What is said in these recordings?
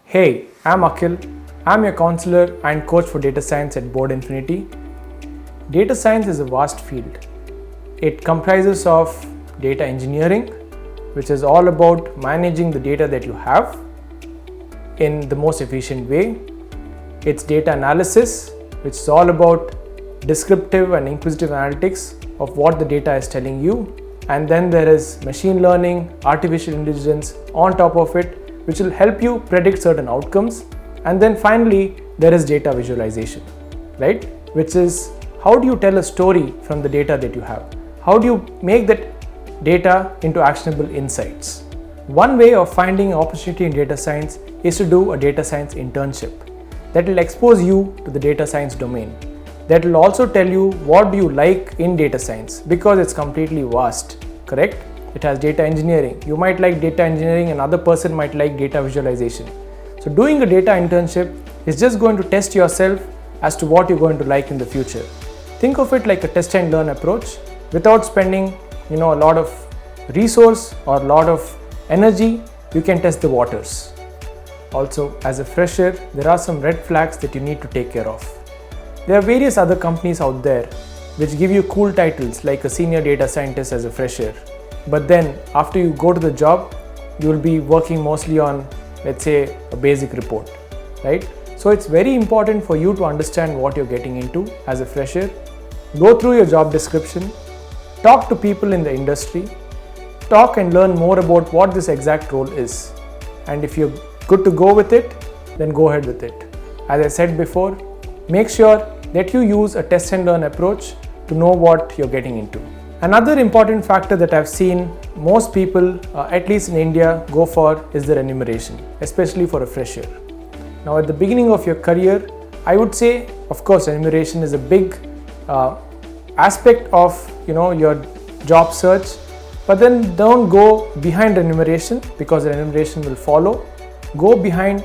Hey, I'm Akhil. I'm your counselor and coach for data science at Board Infinity. Data science is a vast field. It comprises of data engineering, which is all about managing the data that you have in the most efficient way. It's data analysis, which is all about descriptive and inquisitive analytics of what the data is telling you. And then there is machine learning, artificial intelligence on top of it, which will help you predict certain outcomes. And then finally, there is data visualization, right? Which is how do you tell a story from the data that you have? How do you make that data into actionable insights? One way of finding an opportunity in data science is to do a data science internship that will expose you to the data science domain. That will also tell you what do you like in data science, because it's completely vast, correct? It has data engineering. You might like data engineering, another person might like data visualization. So doing a data internship is just going to test yourself as to what you're going to like in the future. Think of it like a test and learn approach. Without spending a lot of resource or a lot of energy, you can test the waters. Also, as a fresher, there are some red flags that you need to take care of. There are various other companies out there which give you cool titles like a senior data scientist as a fresher. But then after you go to the job, you will be working mostly on, let's say, a basic report, right? So it's very important for you to understand what you're getting into as a fresher. Go through your job description, talk to people in the industry, talk and learn more about what this exact role is. And if you're good to go with it, then go ahead with it. As I said before, make sure that you use a test and learn approach to know what you're getting into. Another important factor that I've seen most people, at least in India, go for is their enumeration, especially for a fresher. Now at the beginning of your career, I would say, of course, enumeration is a big aspect of your job search, but then don't go behind enumeration, because enumeration will follow. Go behind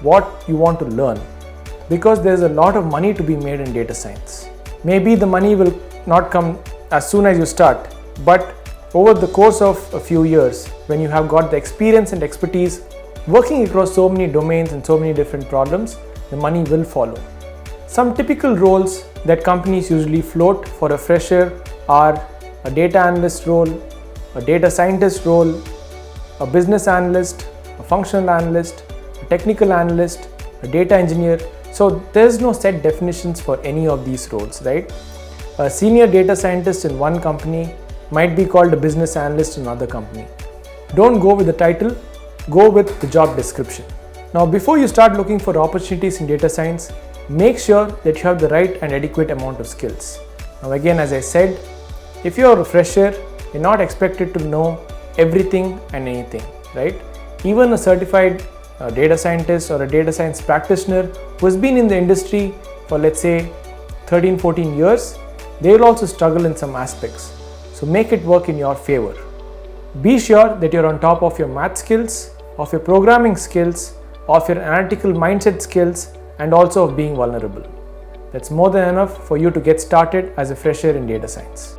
what you want to learn, because there's a lot of money to be made in data science. Maybe the money will not come as soon as you start, but over the course of a few years, when you have got the experience and expertise working across so many domains and so many different problems, the money will follow. Some typical roles that companies usually float for a fresher are a data analyst role, a data scientist role, a business analyst, a functional analyst, a technical analyst, a data engineer. So there's no set definitions for any of these roles, right? A senior data scientist in one company might be called a business analyst in another company. Don't go with the title, go with the job description. Now, before you start looking for opportunities in data science, make sure that you have the right and adequate amount of skills. Now again, as I said, if you're a fresher, you're not expected to know everything and anything, right? Even a certified data scientist or a data science practitioner who has been in the industry for, let's say, 13-14 years, they will also struggle in some aspects. So make it work in your favor. Be sure that you're on top of your math skills, of your programming skills, of your analytical mindset skills, and also of being vulnerable. That's more than enough for you to get started as a fresher in data science.